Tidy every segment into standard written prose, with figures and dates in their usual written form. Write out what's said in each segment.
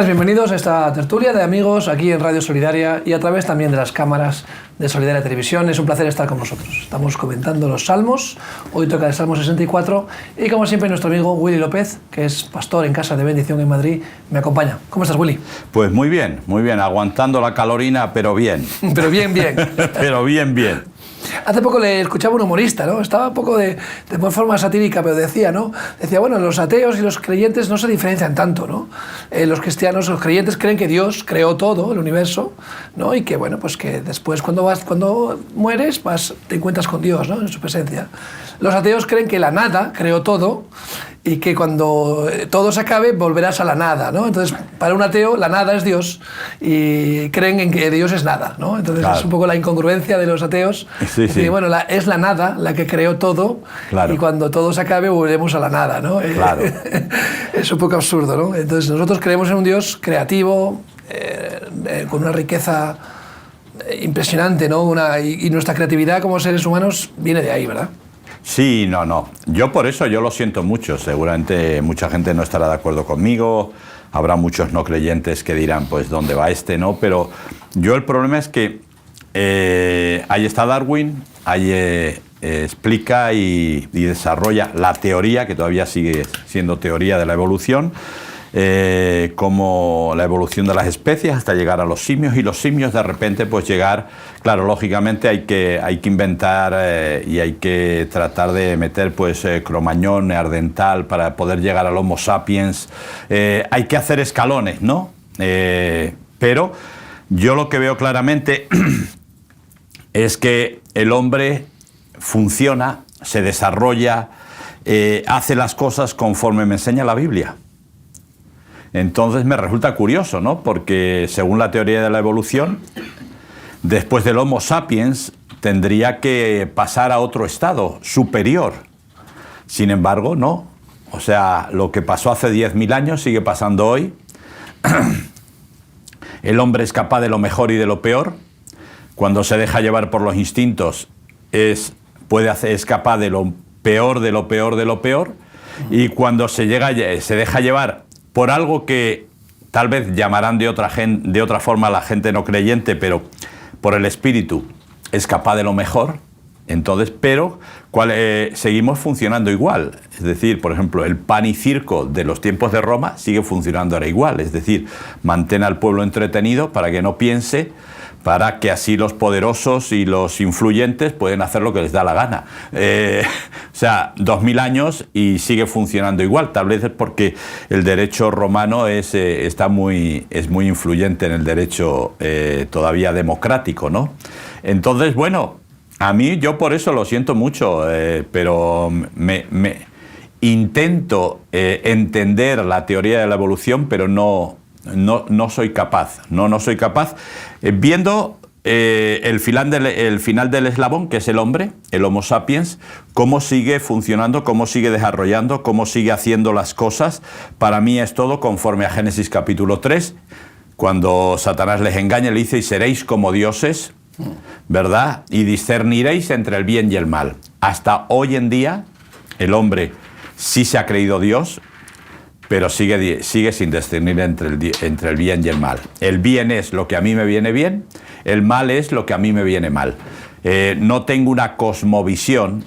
Bienvenidos a esta tertulia de amigos aquí en Radio Solidaria y a través también de las cámaras de Solidaria Televisión. Es un placer estar con vosotros. Estamos comentando los salmos, hoy toca el Salmo 64 y como siempre nuestro amigo Willy López, que es pastor en Casa de Bendición en Madrid, me acompaña. ¿Cómo estás, Willy? Pues muy bien, aguantando la calorina, pero bien. Pero bien. Pero bien. Hace poco le escuchaba un humorista, ¿no? Estaba un poco de forma satírica, pero decía, ¿no? Decía, bueno, los ateos y los creyentes no se diferencian tanto, ¿no? Los cristianos, los creyentes creen que Dios creó todo, el universo, ¿no? Y que, bueno, pues que después cuando mueres, te encuentras con Dios, ¿no? En su presencia. Los ateos creen que la nada creó todo y que cuando todo se acabe volverás a la nada, ¿no? Entonces, para un ateo, la nada es Dios y creen en que Dios es nada, ¿no? Entonces, claro, es un poco la incongruencia de los ateos. Sí. Y, bueno, es la nada la que creó todo, claro, y cuando todo se acabe volveremos a la nada, ¿no? Claro. Es un poco absurdo, ¿no? Entonces, nosotros creemos en un Dios creativo, con una riqueza impresionante, ¿no? Y nuestra creatividad como seres humanos viene de ahí, ¿verdad? Sí, no. Yo por eso lo siento mucho. Seguramente mucha gente no estará de acuerdo conmigo. Habrá muchos no creyentes que dirán, pues, ¿dónde va este? ¿No? Pero yo el problema es que ahí está Darwin, ahí explica y desarrolla la teoría, que todavía sigue siendo teoría de la evolución, como la evolución de las especies hasta llegar a los simios, y los simios de repente pues llegar, claro, lógicamente hay que inventar y hay que tratar de meter pues Cromañón, Neandertal para poder llegar al Homo sapiens. Hay que hacer escalones, ¿no? Pero yo lo que veo claramente es que el hombre funciona, se desarrolla, hace las cosas conforme me enseña la Biblia. Entonces me resulta curioso, ¿no? Porque según la teoría de la evolución, después del Homo sapiens tendría que pasar a otro estado superior. Sin embargo, no. O sea, lo que pasó hace 10.000 años sigue pasando hoy. El hombre es capaz de lo mejor y de lo peor. Cuando se deja llevar por los instintos, es capaz de lo peor, de lo peor, de lo peor. Y cuando se deja llevar por algo que tal vez llamarán de otra forma a la gente no creyente, pero por el espíritu es capaz de lo mejor, entonces, pero seguimos funcionando igual. Es decir, por ejemplo, el pan y circo de los tiempos de Roma sigue funcionando ahora igual. Es decir, mantén al pueblo entretenido para que no piense, para que así los poderosos y los influyentes pueden hacer lo que les da la gana. O sea, 2000 años y sigue funcionando igual. Tal vez es porque el derecho romano es muy influyente en el derecho todavía democrático, ¿no? Entonces, bueno, a mí yo por eso lo siento mucho, pero intento entender la teoría de la evolución, pero no soy capaz. No soy capaz. Viendo el final del eslabón, que es el hombre, el Homo sapiens, cómo sigue funcionando, cómo sigue desarrollando, cómo sigue haciendo las cosas, para mí es todo conforme a Génesis capítulo 3, cuando Satanás les engaña, le dice, y seréis como dioses, ¿verdad? Y discerniréis entre el bien y el mal. Hasta hoy en día, el hombre sí se ha creído Dios, pero sigue sin discernir entre el bien y el mal. El bien es lo que a mí me viene bien, el mal es lo que a mí me viene mal. No tengo una cosmovisión.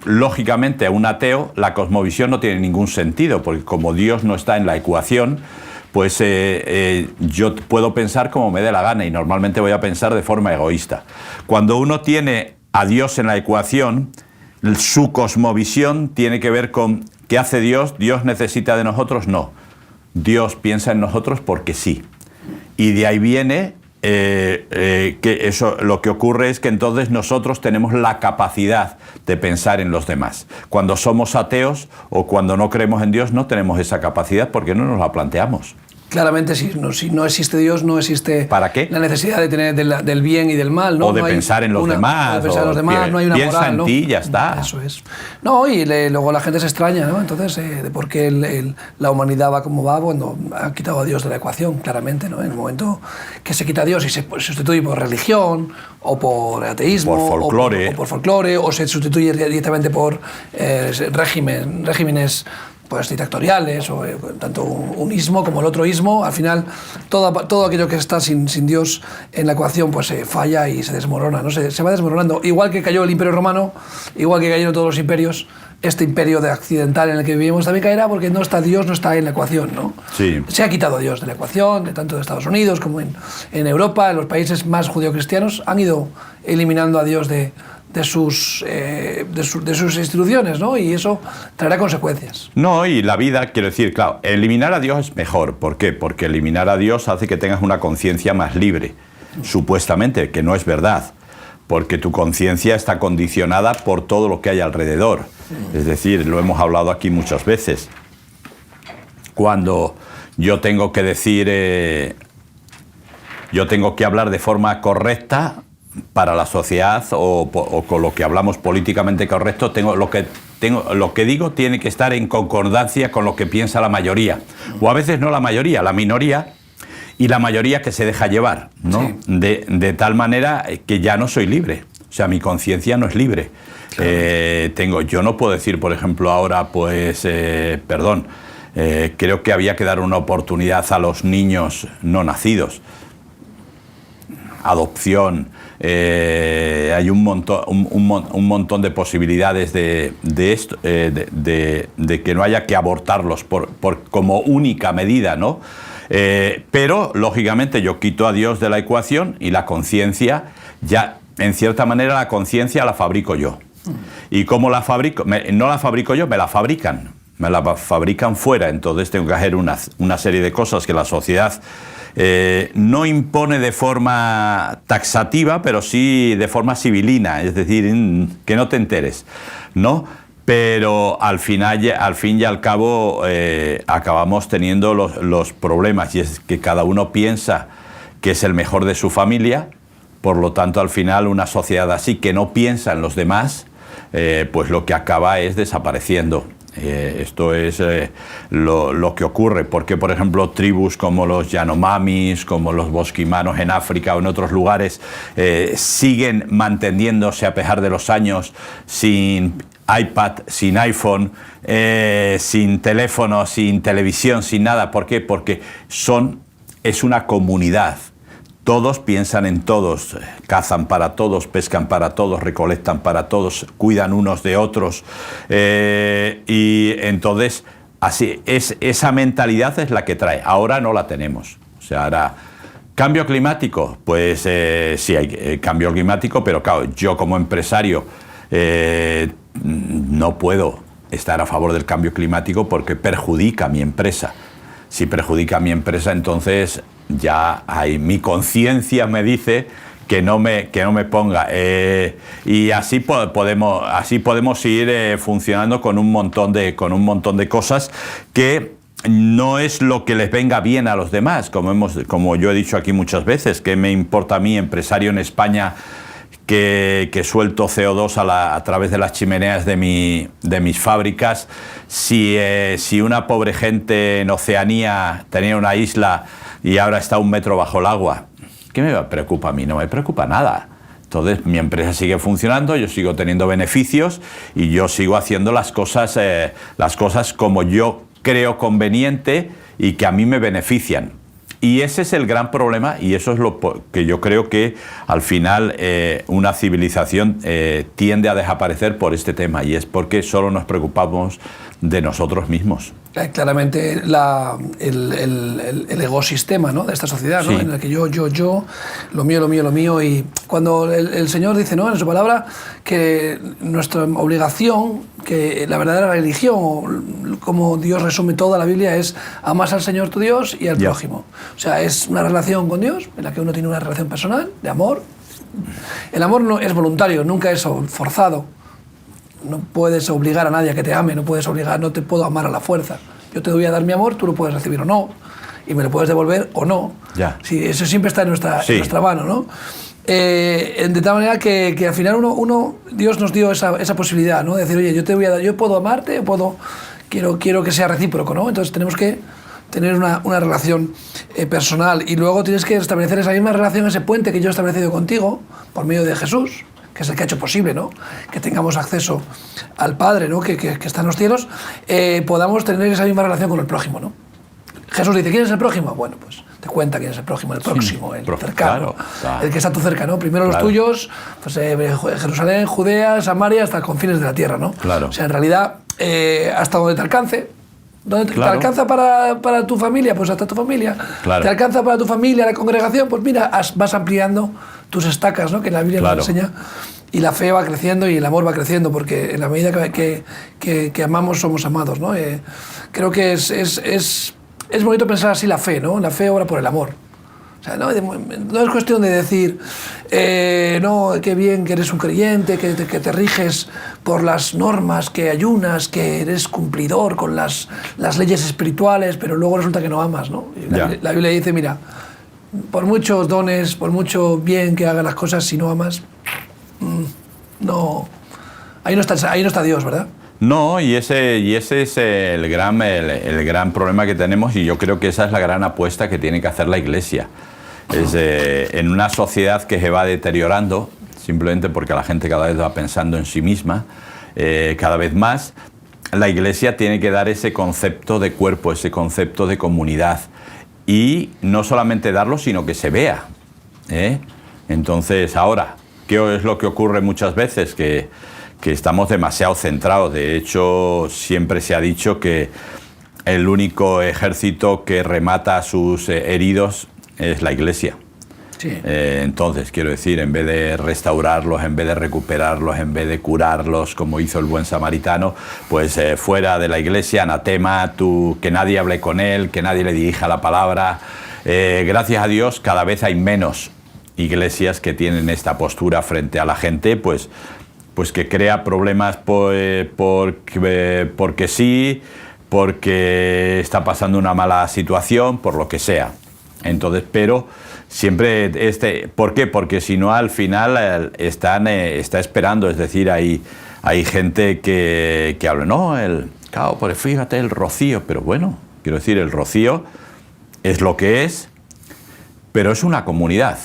Lógicamente, a un ateo la cosmovisión no tiene ningún sentido, porque como Dios no está en la ecuación, pues yo puedo pensar como me dé la gana y normalmente voy a pensar de forma egoísta. Cuando uno tiene a Dios en la ecuación, su cosmovisión tiene que ver con ¿qué hace Dios? ¿Dios necesita de nosotros? No. Dios piensa en nosotros porque sí. Y de ahí viene que eso, lo que ocurre es que entonces nosotros tenemos la capacidad de pensar en los demás. Cuando somos ateos o cuando no creemos en Dios no tenemos esa capacidad porque no nos la planteamos. Claramente, si no existe Dios, no existe ¿para qué? La necesidad de tener del bien y del mal, ¿no? O de pensar en los demás. O de pensar en los demás, no hay una piensa moral, ¿no? en ti, ya está. Eso es. No, y luego la gente se extraña, ¿no? Entonces, de por qué la humanidad va como va cuando ha quitado a Dios de la ecuación, claramente, ¿no? En el momento que se quita a Dios y se sustituye por religión, o por ateísmo, por folclore. o por folclore, o se sustituye directamente por regímenes pues dictatoriales, o tanto un ismo como el otro ismo. Al final, todo aquello que está sin Dios en la ecuación, pues falla y se desmorona, ¿no? Se va desmoronando. Igual que cayó el Imperio Romano, igual que cayeron todos los imperios, este imperio de accidental en el que vivimos también caerá, porque no está Dios, no está en la ecuación, ¿no? Sí. Se ha quitado Dios de la ecuación, tanto de Estados Unidos como en Europa. En los países más judeocristianos han ido eliminando a Dios de sus instituciones, ¿no? Y eso traerá consecuencias. No, y la vida, quiero decir, claro, eliminar a Dios es mejor. ¿Por qué? Porque eliminar a Dios hace que tengas una conciencia más libre, supuestamente, que no es verdad, porque tu conciencia está condicionada por todo lo que hay alrededor. Es decir, lo hemos hablado aquí muchas veces. Cuando yo tengo que decir, yo tengo que hablar de forma correcta para la sociedad, o con lo que hablamos políticamente correcto, lo que digo tiene que estar en concordancia con lo que piensa la mayoría, o a veces no la mayoría, la minoría, y la mayoría que se deja llevar, ¿no? Sí. De tal manera que ya no soy libre, o sea, mi conciencia no es libre. Claro. Yo no puedo decir, por ejemplo, ahora, pues, creo que había que dar una oportunidad a los niños no nacidos, adopción. Hay un montón de posibilidades de esto, de que no haya que abortarlos como única medida, ¿no? Pero, lógicamente, yo quito a Dios de la ecuación y la conciencia, ya, en cierta manera, la conciencia la fabrico yo. ¿Y cómo la fabrico? No la fabrico yo, me la fabrican fuera. Entonces tengo que hacer una serie de cosas que la sociedad no impone de forma taxativa, pero sí de forma civilina, es decir, que no te enteres, ¿no? Pero al fin y al cabo acabamos teniendo los problemas, y es que cada uno piensa que es el mejor de su familia. Por lo tanto, al final, una sociedad así que no piensa en los demás, pues lo que acaba es desapareciendo. Esto es lo que ocurre, porque, por ejemplo, tribus como los Yanomamis, como los bosquimanos en África o en otros lugares, siguen manteniéndose a pesar de los años sin iPad, sin iPhone, sin teléfono, sin televisión, sin nada. ¿Por qué? Porque es una comunidad. Todos piensan en todos, cazan para todos, pescan para todos, recolectan para todos, cuidan unos de otros. Y entonces, así esa mentalidad es la que trae. Ahora no la tenemos. O sea, ahora, ¿cambio climático? Pues sí hay cambio climático, pero claro, yo como empresario no puedo estar a favor del cambio climático porque perjudica a mi empresa. Si perjudica a mi empresa, entonces ya mi conciencia me dice que no me ponga. Y así podemos ir funcionando con un montón de cosas que no es lo que les venga bien a los demás, como yo he dicho aquí muchas veces. ¿Qué me importa a mí, empresario en España, que suelto CO2 a través de las chimeneas de mis fábricas, si una pobre gente en Oceanía tenía una isla y ahora está 1 metro bajo el agua? ¿Qué me preocupa a mí? No me preocupa nada. Entonces mi empresa sigue funcionando, yo sigo teniendo beneficios y yo sigo haciendo las cosas como yo creo conveniente y que a mí me benefician. Y ese es el gran problema, y eso es lo que yo creo que al final una civilización tiende a desaparecer por este tema, y es porque solo nos preocupamos de nosotros mismos. Claramente el ecosistema, ¿no?, de esta sociedad, ¿no? Sí. En el que yo, lo mío, y cuando el Señor dice, ¿no?, en su palabra, que nuestra obligación, que la verdadera religión, o como Dios resume toda la Biblia, es amas al Señor tu Dios y al prójimo. O sea, es una relación con Dios en la que uno tiene una relación personal de amor. El amor no es voluntario, nunca es forzado. No puedes obligar a nadie a que te ame, no te puedo amar a la fuerza. Yo te voy a dar mi amor, tú lo puedes recibir o no, y me lo puedes devolver o no. Sí, eso siempre está en nuestra mano, ¿no? De tal manera que al final Dios nos dio esa posibilidad, ¿no? De decir, oye, yo puedo amarte, quiero que sea recíproco, ¿no? Entonces tenemos que tener una relación personal, y luego tienes que establecer esa misma relación, ese puente que yo he establecido contigo por medio de Jesús, que es el que ha hecho posible, ¿no?, que tengamos acceso al Padre, ¿no?, que está en los cielos, podamos tener esa misma relación con el prójimo, ¿no? Jesús dice, ¿quién es el prójimo? Bueno, pues te cuenta quién es el prójimo, el próximo, el cercano, claro. El que está a tu cerca, ¿no? Primero los tuyos, pues Jerusalén, Judea, Samaria, hasta los confines de la tierra, ¿no? Claro. O sea, en realidad, hasta donde te alcance. ¿Dónde te alcanza para tu familia? Pues hasta tu familia. Claro. ¿Te alcanza para tu familia, la congregación? Pues mira, vas ampliando tus estacas, ¿no?, que la Biblia nos enseña. Y la fe va creciendo y el amor va creciendo, porque en la medida que amamos, somos amados, ¿no? Creo que es bonito pensar así la fe, ¿no? La fe obra por el amor. O sea, no es cuestión de decir, no, qué bien que eres un creyente, que te riges por las normas, que ayunas, que eres cumplidor con las leyes espirituales, pero luego resulta que no amas, ¿no? La Biblia dice, mira, por muchos dones, por mucho bien que hagas las cosas, si no amas, no, ahí no está Dios, ¿verdad? No, y ese es el gran problema que tenemos, y yo creo que esa es la gran apuesta que tiene que hacer la Iglesia. En una sociedad que se va deteriorando, simplemente porque la gente cada vez va pensando en sí misma, cada vez más, la Iglesia tiene que dar ese concepto de cuerpo, ese concepto de comunidad, y no solamente darlo, sino que se vea, ¿eh? Entonces, ahora, ¿qué es lo que ocurre muchas veces? Que estamos demasiado centrados. De hecho, siempre se ha dicho que el único ejército que remata a sus heridos es la Iglesia. Sí. Entonces, quiero decir, en vez de restaurarlos, en vez de recuperarlos, en vez de curarlos, como hizo el buen samaritano, pues fuera de la Iglesia, anatema, que nadie hable con él, que nadie le dirija la palabra. Gracias a Dios, cada vez hay menos iglesias que tienen esta postura frente a la gente, pues que crea problemas porque sí, porque está pasando una mala situación, por lo que sea. Entonces, pero siempre ¿por qué? Porque si no, al final está esperando, es decir, hay gente que habla, no, claro, pues fíjate, el rocío, pero bueno, quiero decir, el rocío es lo que es, pero es una comunidad.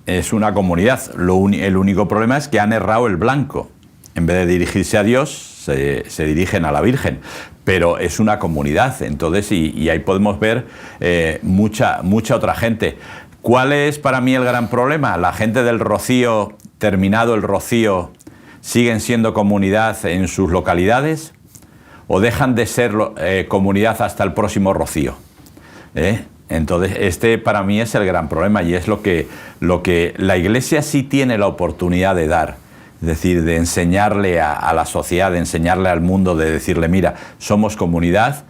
Es una comunidad. El único problema es que han errado el blanco. En vez de dirigirse a Dios, se dirigen a la Virgen. Pero es una comunidad. Entonces, y ahí podemos ver mucha otra gente. ¿Cuál es para mí el gran problema? La gente del Rocío, terminado el Rocío, ¿siguen siendo comunidad en sus localidades? ¿O dejan de ser comunidad hasta el próximo Rocío? Entonces, para mí es el gran problema, y es lo que la Iglesia sí tiene la oportunidad de dar. Es decir, de enseñarle a la sociedad, de enseñarle al mundo, de decirle, mira, somos comunidad,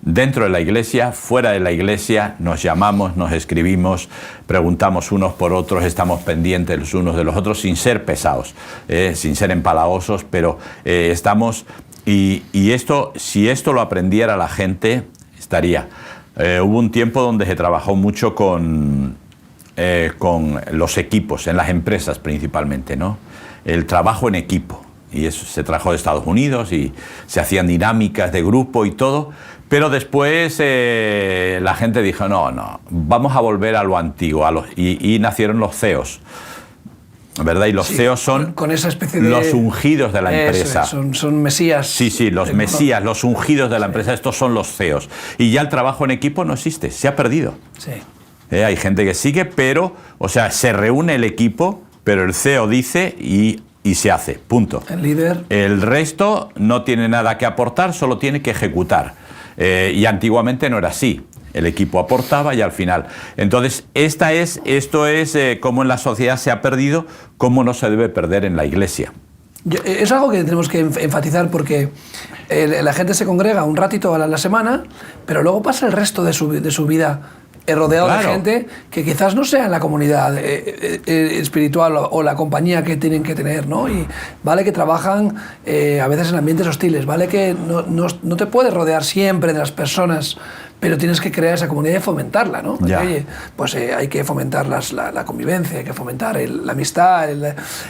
dentro de la Iglesia, fuera de la Iglesia, nos llamamos, nos escribimos, preguntamos unos por otros, estamos pendientes los unos de los otros, sin ser pesados, sin ser empalagosos, pero estamos... Y si esto lo aprendiera la gente, estaría... hubo un tiempo donde se trabajó mucho con los equipos, en las empresas principalmente, ¿no? El trabajo en equipo. Y eso se trajo de Estados Unidos y se hacían dinámicas de grupo y todo. Pero después la gente dijo, no, vamos a volver a lo antiguo. Y nacieron los CEOs, ¿verdad? Y los CEOs son con esa especie de, los ungidos de la empresa. Son mesías. Sí, los mesías, los ungidos de la empresa. Estos son los CEOs. Y ya el trabajo en equipo no existe, se ha perdido. Sí. Hay gente que sigue, pero, o sea, se reúne el equipo, pero el CEO dice y se hace, punto. El líder. El resto no tiene nada que aportar, solo tiene que ejecutar. Y antiguamente no era así. El equipo aportaba y al final. Entonces, esto es cómo en la sociedad se ha perdido, cómo no se debe perder en la Iglesia. Es algo que tenemos que enfatizar, porque la gente se congrega un ratito a la semana, pero luego pasa el resto de su vida rodeado de gente que quizás no sea en la comunidad espiritual o la compañía que tienen que tener, ¿no? Y vale que trabajan a veces en ambientes hostiles, vale que no te puedes rodear siempre de las personas pero tienes que crear esa comunidad y fomentarla, ¿no? Ya. Oye, pues hay que fomentar la convivencia, hay que fomentar la amistad,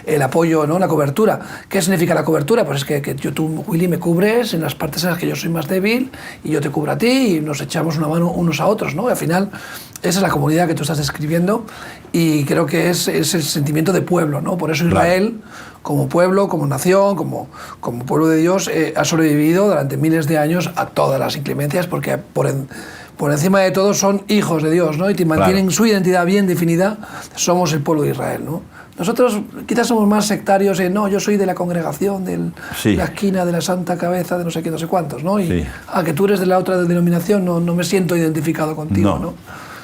el apoyo, ¿no? La cobertura. ¿Qué significa la cobertura? Pues es que tú, Willy, me cubres en las partes en las que yo soy más débil y yo te cubro a ti y nos echamos una mano unos a otros, ¿no? Y al final, esa es la comunidad que tú estás describiendo y creo que es el sentimiento de pueblo, ¿no? Por eso Israel, como pueblo, como nación, como pueblo de Dios, ha sobrevivido durante miles de años a todas las inclemencias porque por encima de todo son hijos de Dios, ¿no? Y mantienen su identidad bien definida, somos el pueblo de Israel, ¿no? Nosotros quizás somos más sectarios en, no, yo soy de la congregación de la esquina de la Santa Cabeza de no sé qué, no sé cuántos, ¿no? Y que tú eres de la otra denominación, no me siento identificado contigo, ¿no?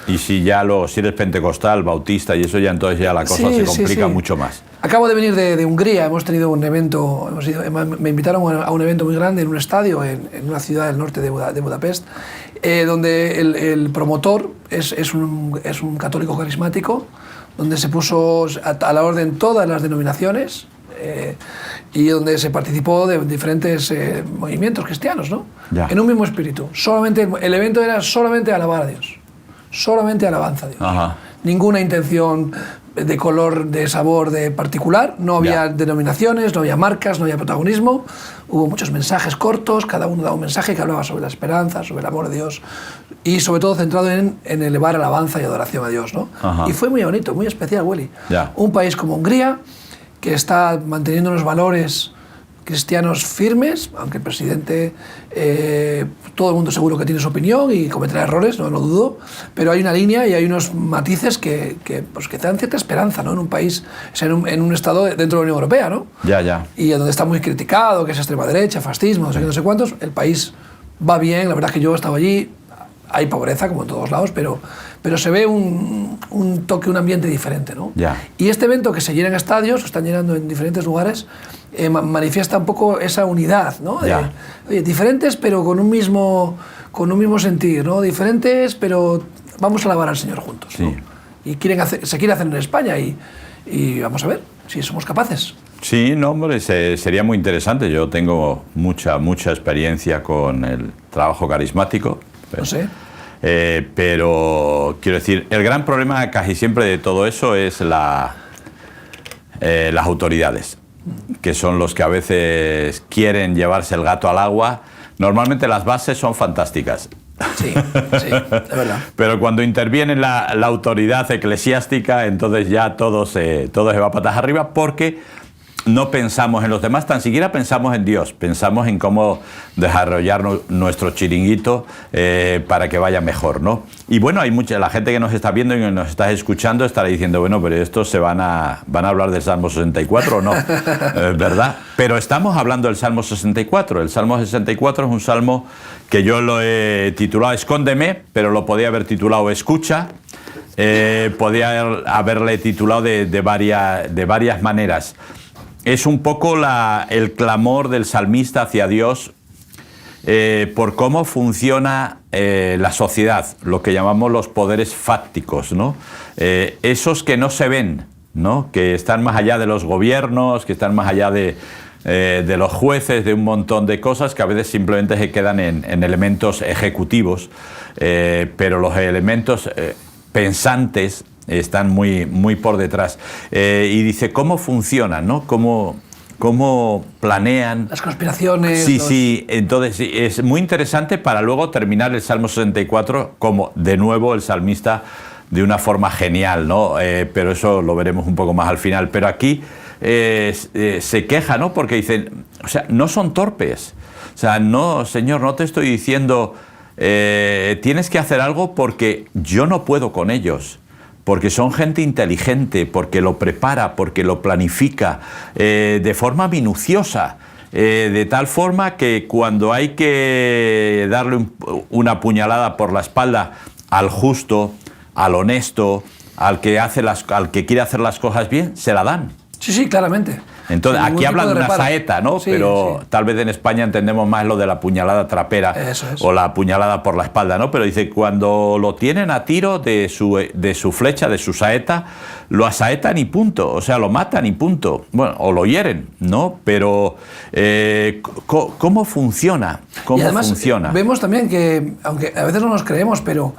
Y si eres pentecostal, bautista y eso, ya entonces ya la cosa se complica mucho más. Acabo de venir de Hungría, hemos tenido un evento, me invitaron a un evento muy grande en un estadio en una ciudad del norte de Budapest, donde el promotor es un católico carismático, donde se puso a la orden todas las denominaciones y donde se participó de diferentes movimientos cristianos, ¿no? En un mismo espíritu. El evento era solamente alabar a Dios. Solamente alabanza a Dios. Ajá. Ninguna intención de color, de sabor de particular. No había denominaciones, no había marcas, no había protagonismo. Hubo muchos mensajes cortos, cada uno daba un mensaje que hablaba sobre la esperanza, sobre el amor de Dios y sobre todo centrado en elevar alabanza y adoración a Dios, ¿no? Y fue muy bonito, muy especial, Willy. Un país como Hungría, que está manteniendo unos valores cristianos firmes, aunque el presidente, todo el mundo seguro que tiene su opinión y cometerá errores, no lo dudo, pero hay una línea y hay unos matices que te dan cierta esperanza, ¿no? En un país, o sea, en un estado dentro de la Unión Europea, ¿no? Y donde está muy criticado, que es extrema derecha, fascismo, no sé qué, no sé cuántos, el país va bien, la verdad es que yo he estado allí, hay pobreza como en todos lados, pero se ve un toque, un ambiente diferente, ¿no? Y este evento que se llena en estadios, se están llenando en diferentes lugares, manifiesta un poco esa unidad, ¿no? Oye, diferentes pero con un mismo sentir, ¿no? Diferentes pero vamos a alabar al Señor juntos, ¿no? Y se quiere hacer en España y vamos a ver si somos capaces. Sí, no, hombre, sería muy interesante. Yo tengo mucha experiencia con el trabajo carismático. No sé. Pero quiero decir, el gran problema casi siempre de todo eso es las autoridades, que son los que a veces quieren llevarse el gato al agua. Normalmente las bases son fantásticas. Sí, de verdad. Pero cuando interviene la autoridad eclesiástica, entonces ya todo se va patas arriba porque no pensamos en los demás, tan siquiera pensamos en Dios, pensamos en cómo desarrollar nuestro chiringuito para que vaya mejor, ¿no? Y bueno, hay la gente que nos está viendo y que nos está escuchando estará diciendo, bueno, pero estos van a hablar del Salmo 64 o no, ¿verdad? Pero estamos hablando del Salmo 64. El Salmo 64 es un salmo que yo lo he titulado Escóndeme, pero lo podía haber titulado Escucha. Podía haberle titulado de varias maneras. Es un poco el clamor del salmista hacia Dios por cómo funciona la sociedad, lo que llamamos los poderes fácticos, ¿no? Esos que no se ven, ¿no? Que están más allá de los gobiernos, que están más allá de los jueces, de un montón de cosas que a veces simplemente se quedan en elementos ejecutivos, pero los elementos pensantes están muy por detrás. Y dice, ¿cómo funcionan, no? ¿Cómo planean? Las conspiraciones. Sí, entonces es muy interesante para luego terminar el Salmo 64 como, de nuevo, el salmista de una forma genial, ¿no? Pero eso lo veremos un poco más al final. Pero aquí se queja, ¿no? Porque dicen, o sea, no son torpes. O sea, no, Señor, no te estoy diciendo, tienes que hacer algo porque yo no puedo con ellos. Porque son gente inteligente, porque lo prepara, porque lo planifica de forma minuciosa, de tal forma que cuando hay que darle una puñalada por la espalda al justo, al honesto, al que quiere hacer las cosas bien, se la dan. Sí, claramente. Entonces, sin ningún aquí tipo hablan de una reparo. saeta, ¿no? Sí, Pero sí. tal vez en España entendemos más lo de la puñalada trapera Eso es. o la puñalada por la espalda, ¿no? Pero dice, cuando lo tienen a tiro de su flecha, de su saeta, lo asaetan y punto, o sea, lo matan y punto. Bueno, o lo hieren, ¿no? Pero, ¿cómo funciona? ¿Cómo Y además, funciona? vemos también que, aunque a veces no nos creemos, pero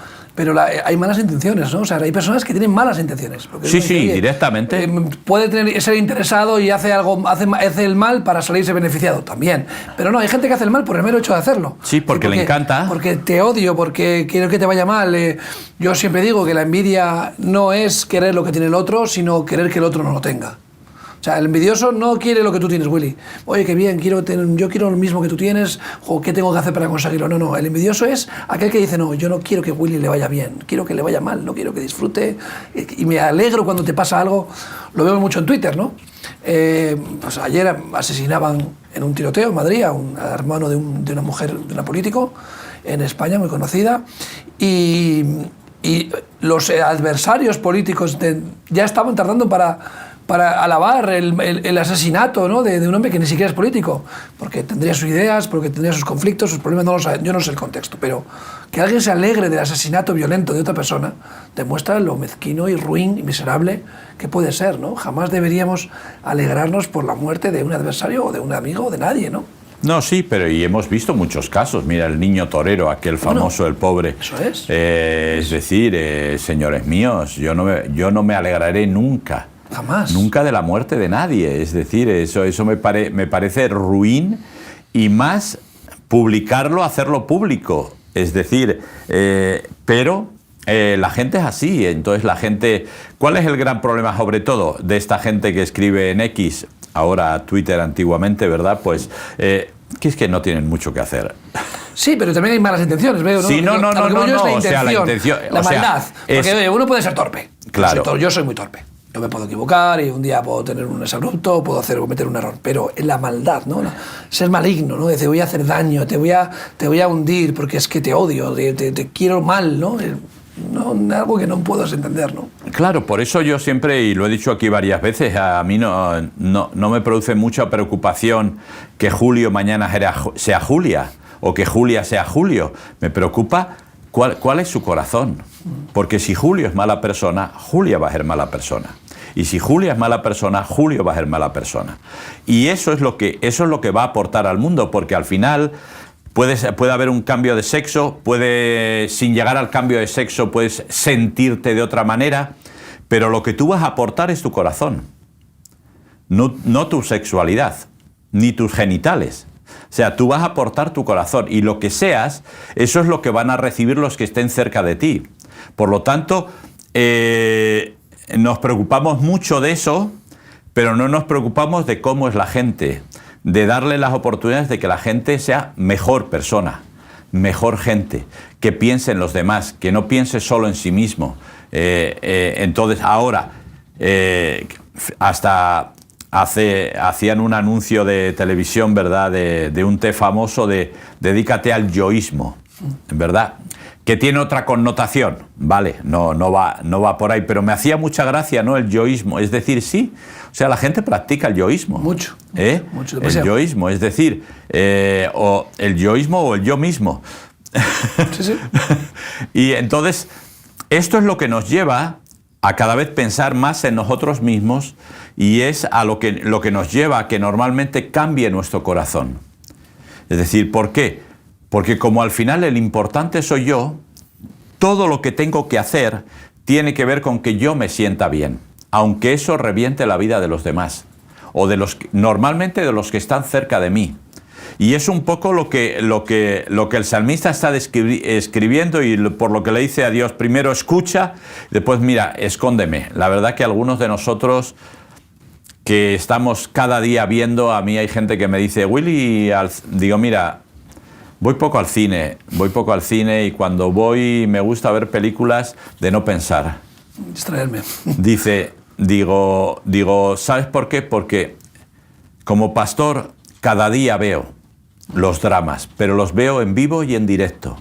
hay malas intenciones, ¿no? O sea, hay personas que tienen malas intenciones. Porque Sí, uno dice, sí, oye, directamente. Puede ser interesado y hace el mal para salirse beneficiado también. Pero no, hay gente que hace el mal por el mero hecho de hacerlo. Sí, porque le encanta. Porque te odio, porque quiero que te vaya mal. Yo siempre digo que la envidia no es querer lo que tiene el otro, sino querer que el otro no lo tenga. O sea, el envidioso no quiere lo que tú tienes, Willy. Oye, qué bien, yo quiero lo mismo que tú tienes, o ¿qué tengo que hacer para conseguirlo? No, no, el envidioso es aquel que dice, no, yo no quiero que Willy le vaya bien, quiero que le vaya mal, no quiero que disfrute, y me alegro cuando te pasa algo. Lo veo mucho en Twitter, ¿no? Pues ayer asesinaban en un tiroteo en Madrid al hermano de una mujer, de una político en España muy conocida, y los adversarios políticos ya estaban tardando para alabar el asesinato, ¿no? de un hombre que ni siquiera es político, porque tendría sus ideas, porque tendría sus conflictos, sus problemas, no lo saben, yo no sé el contexto, pero que alguien se alegre del asesinato violento de otra persona demuestra lo mezquino y ruin y miserable que puede ser, ¿no? Jamás deberíamos alegrarnos por la muerte de un adversario o de un amigo o de nadie, ¿no? No, sí, pero y hemos visto muchos casos. Mira, el niño torero, aquel famoso, el pobre. Eso es. Es decir, señores míos, yo no me alegraré nunca. Jamás. Nunca de la muerte de nadie. Es decir, eso me parece ruin, y más publicarlo, hacerlo público. Es decir, pero la gente es así. Entonces la gente... ¿Cuál es el gran problema, sobre todo, de esta gente que escribe en X, ahora Twitter antiguamente, ¿verdad? Pues que es que no tienen mucho que hacer. Sí, pero también hay malas intenciones, veo, ¿no? Sí, no, O sea, la intención, la maldad. Porque oye, uno puede ser torpe. Claro. Yo soy muy torpe. Yo me puedo equivocar y un día puedo tener un exabrupto, puedo cometer un error. Pero en la maldad, ¿no? Ser maligno, ¿no? Te voy a hacer daño, te voy a hundir porque es que te odio, te quiero mal, ¿no? No, algo que no puedo entender, ¿no? Claro, por eso yo siempre, y lo he dicho aquí varias veces, a mí no me produce mucha preocupación que Julio mañana sea Julia, o que Julia sea Julio. Me preocupa cuál es su corazón. Porque si Julio es mala persona, Julia va a ser mala persona. Y si Julia es mala persona, Julio va a ser mala persona. Y eso es lo que va a aportar al mundo, porque al final puede haber un cambio de sexo, sin llegar al cambio de sexo puedes sentirte de otra manera, pero lo que tú vas a aportar es tu corazón, no tu sexualidad, ni tus genitales. O sea, tú vas a aportar tu corazón, y lo que seas, eso es lo que van a recibir los que estén cerca de ti. Por lo tanto, nos preocupamos mucho de eso, pero no nos preocupamos de cómo es la gente, de darle las oportunidades de que la gente sea mejor persona, mejor gente, que piense en los demás, que no piense solo en sí mismo. Entonces, ahora, hasta hacían un anuncio de televisión, ¿verdad?, de un té famoso de dedícate al yoísmo, ¿verdad?, que tiene otra connotación, ¿vale? No va por ahí, pero me hacía mucha gracia, ¿no?, el yoísmo. Es decir, sí, o sea, la gente practica el yoísmo. Mucho. El yoísmo, es decir, o el yoísmo o el yo mismo. Sí, sí. Y entonces, esto es lo que nos lleva a cada vez pensar más en nosotros mismos, y es a lo que nos lleva a que normalmente cambie nuestro corazón. Es decir, ¿por qué? Porque como al final el importante soy yo, todo lo que tengo que hacer tiene que ver con que yo me sienta bien, aunque eso reviente la vida de los demás, o normalmente de los que están cerca de mí. Y es un poco lo que el salmista está escribiendo, y por lo que le dice a Dios: primero escucha, después mira, escóndeme. La verdad que algunos de nosotros que estamos cada día viendo, a mí hay gente que me dice: Willy, digo, mira, voy poco al cine, y cuando voy me gusta ver películas de no pensar. Distraerme. Digo, ¿sabes por qué? Porque como pastor cada día veo los dramas, pero los veo en vivo y en directo.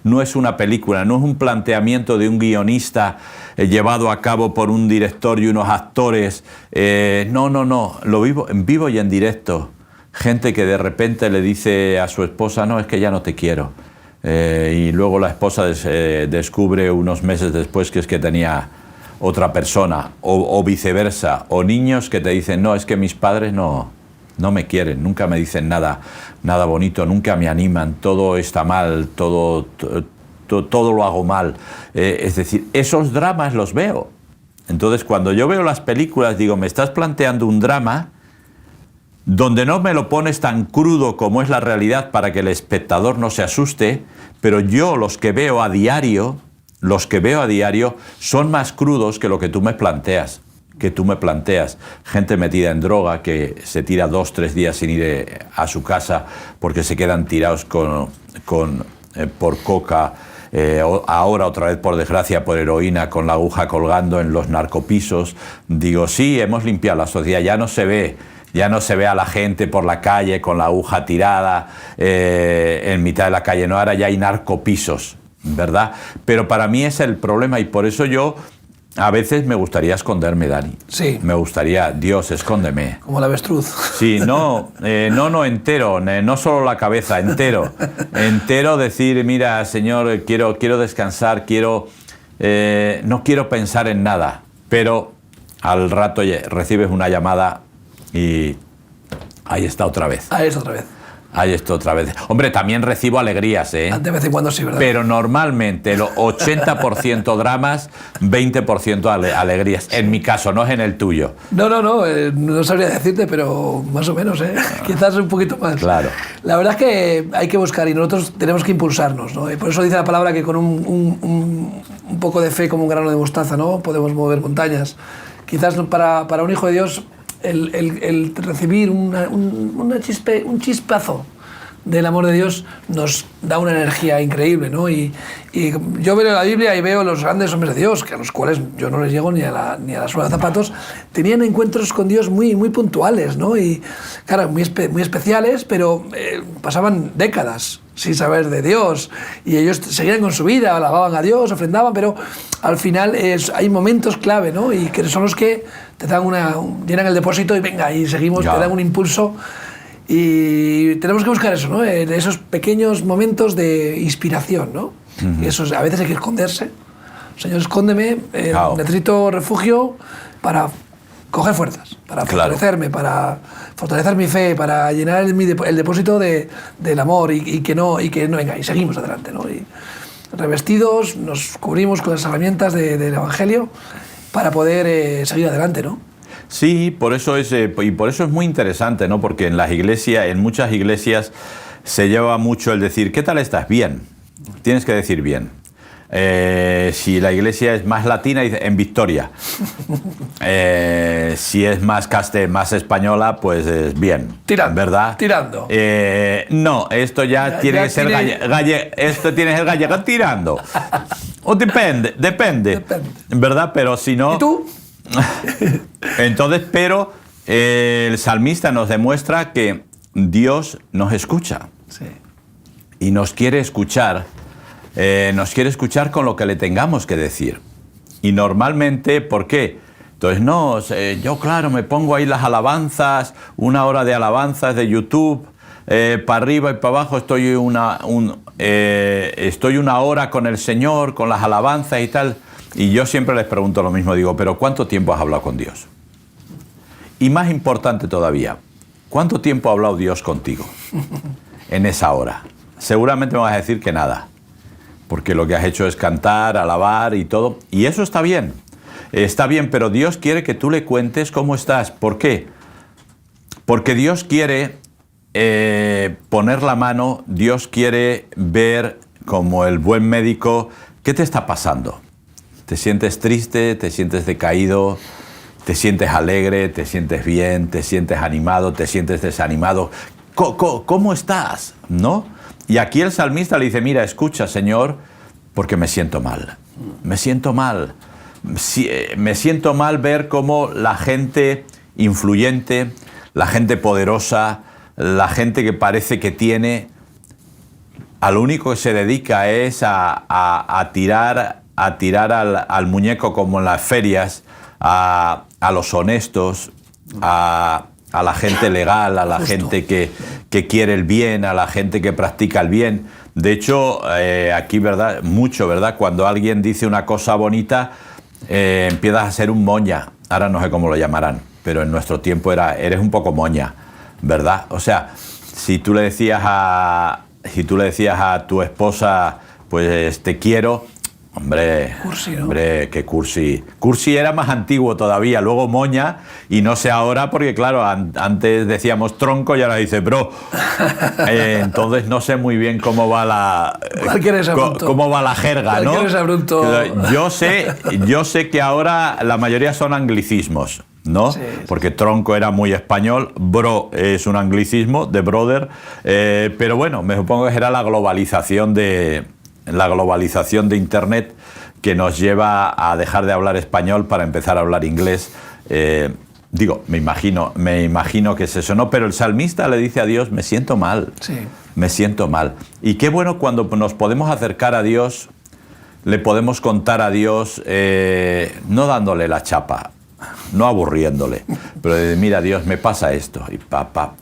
No es una película, no es un planteamiento de un guionista llevado a cabo por un director y unos actores. No, lo vivo en vivo y en directo. Gente que de repente le dice a su esposa, no, es que ya no te quiero. Y luego la esposa descubre unos meses después que es que tenía otra persona, o viceversa. O niños que te dicen, no, es que mis padres no me quieren, nunca me dicen nada bonito, nunca me animan, todo está mal, todo lo hago mal. Es decir, esos dramas los veo. Entonces, cuando yo veo las películas, digo, me estás planteando un drama donde no me lo pones tan crudo como es la realidad para que el espectador no se asuste, pero yo los que veo a diario son más crudos que lo que tú me planteas. Gente metida en droga que se tira 2 o 3 días sin ir a su casa porque se quedan tirados por coca, ahora otra vez por desgracia por heroína, con la aguja colgando en los narcopisos. Digo, sí, hemos limpiado la sociedad, ya no se ve a la gente por la calle con la aguja tirada en mitad de la calle, no, ahora ya hay narcopisos, ¿verdad? Pero para mí es el problema y por eso yo a veces me gustaría esconderme, Dani. Sí. Me gustaría, Dios, escóndeme. Como el avestruz. Sí, no, entero, no solo la cabeza, entero. Entero decir, mira, Señor, quiero descansar, no quiero pensar en nada. Pero al rato recibes una llamada y ahí está otra vez. Ahí está otra vez. Hombre, también recibo alegrías, ¿eh? De vez en cuando sí, ¿verdad? Pero normalmente, 80% dramas, 20% alegrías. En mi caso, no es en el tuyo. No sabría decirte, pero más o menos, ¿eh? Quizás un poquito más. Claro. La verdad es que hay que buscar y nosotros tenemos que impulsarnos, ¿no? Y por eso dice la palabra que con un poco de fe como un grano de mostaza, ¿no? Podemos mover montañas. Quizás para un hijo de Dios el recibir un chispazo del amor de Dios nos da una energía increíble, ¿no? Y yo veo la Biblia y veo los grandes hombres de Dios, que a los cuales yo no les llego ni a la suela de zapatos, tenían encuentros con Dios muy puntuales, ¿no? Y claro, muy especiales, pero pasaban décadas sin saber de Dios y ellos seguían con su vida, alababan a Dios, ofrendaban, pero al final hay momentos clave, ¿no? Y que son los que te dan llenan el depósito y venga, y seguimos, te dan un impulso. Y tenemos que buscar eso, ¿no? En esos pequeños momentos de inspiración, ¿no? Uh-huh. Y eso a veces hay que esconderse. Señor, escóndeme, necesito refugio para coger fuerzas, para fortalecerme, para fortalecer mi fe, para llenar el depósito del amor y que no venga, y seguimos adelante, ¿no? Y revestidos, nos cubrimos con las herramientas del Evangelio para poder seguir adelante, ¿no? Sí, por eso es muy interesante, ¿no? Porque en muchas iglesias se lleva mucho el decir, ¿qué tal estás? Bien. Tienes que decir bien. Si la iglesia es más latina, en Victoria. Si es más más española, pues bien. Tirando, ¿verdad? Tirando. No, esto ya tiene que ser esto tiene que ser gallego tirando. O depende, ¿verdad? Pero si no... ¿Y tú? Entonces, pero el salmista nos demuestra que Dios nos escucha. Sí. Y nos quiere escuchar con lo que le tengamos que decir. Y normalmente, ¿por qué? Entonces, yo claro, me pongo ahí las alabanzas, 1 hora de alabanzas de YouTube, para arriba y para abajo estoy una hora con el Señor, con las alabanzas y tal. Y yo siempre les pregunto lo mismo, digo, ¿pero cuánto tiempo has hablado con Dios? Y más importante todavía, ¿cuánto tiempo ha hablado Dios contigo en esa hora? Seguramente me vas a decir que nada, porque lo que has hecho es cantar, alabar y todo, y eso está bien, pero Dios quiere que tú le cuentes cómo estás. ¿Por qué? Porque Dios quiere poner la mano, Dios quiere ver como el buen médico, ¿qué te está pasando? ¿Te sientes triste? ¿Te sientes decaído? ¿Te sientes alegre? ¿Te sientes bien? ¿Te sientes animado? ¿Te sientes desanimado? ¿Cómo estás? ¿No? Y aquí el salmista le dice, mira, escucha, Señor, porque me siento mal. Me siento mal. Me siento mal ver cómo la gente influyente, la gente poderosa, la gente que parece que tiene, a lo único que se dedica es a tirar al muñeco como en las ferias, a los honestos, a la gente legal, a la gente que quiere el bien, a la gente que practica el bien. De hecho, aquí, ¿verdad? Mucho, ¿verdad? Cuando alguien dice una cosa bonita, empiezas a ser un moña. Ahora no sé cómo lo llamarán, pero en nuestro tiempo eres un poco moña, ¿verdad? O sea, si tú le decías a tu esposa, pues te quiero, hombre, cursi, ¿no? Hombre, qué cursi. Cursi era más antiguo todavía, luego moña, y no sé ahora, porque claro, antes decíamos tronco y ahora dice bro. Entonces no sé muy bien cómo va la jerga, ¿no? Yo sé que ahora la mayoría son anglicismos, ¿no? Sí. Porque tronco era muy español, bro es un anglicismo de brother, pero bueno, me supongo que era la globalización de Internet que nos lleva a dejar de hablar español para empezar a hablar inglés. Me imagino que es eso, ¿no? Pero el salmista le dice a Dios, me siento mal, sí. Me siento mal. Y qué bueno cuando nos podemos acercar a Dios, le podemos contar a Dios, no dándole la chapa, no aburriéndole, pero mira, Dios, me pasa esto,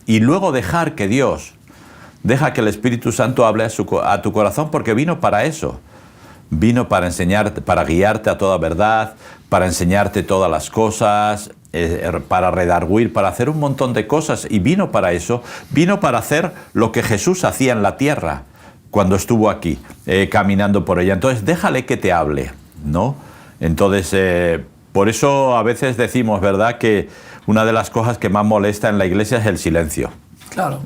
y luego deja que el Espíritu Santo hable a tu corazón, porque vino para eso. Vino para enseñarte, para guiarte a toda verdad, para enseñarte todas las cosas, para redarguir, para hacer un montón de cosas. Y vino para eso, vino para hacer lo que Jesús hacía en la tierra cuando estuvo aquí, caminando por ella. Entonces, déjale que te hable, ¿no? Entonces, por eso a veces decimos, ¿verdad?, que una de las cosas que más molesta en la iglesia es el silencio. Claro.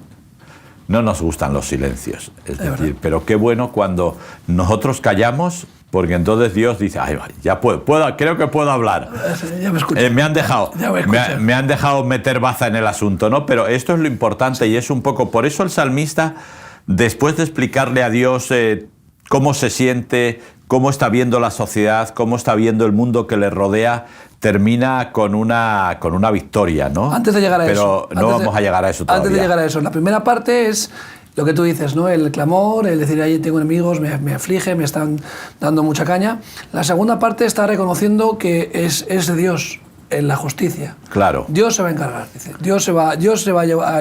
No nos gustan los silencios, es decir, pero qué bueno cuando nosotros callamos, porque entonces Dios dice, ay, ya creo que puedo hablar. Ya me escucho. Me han dejado meter baza en el asunto, ¿no? Pero esto es lo importante, sí. Y es un poco, por eso el salmista, después de explicarle a Dios cómo se siente, cómo está viendo la sociedad, cómo está viendo el mundo que le rodea, termina con una victoria, ¿no? Antes de llegar a eso. Pero no vamos a llegar a eso todavía. Antes de llegar a eso. La primera parte es lo que tú dices, ¿no? El clamor, el decir, ahí tengo enemigos, me aflige, me están dando mucha caña. La segunda parte está reconociendo que es de Dios, en la justicia. Claro. Dios se va a encargar, dice. Dios se va a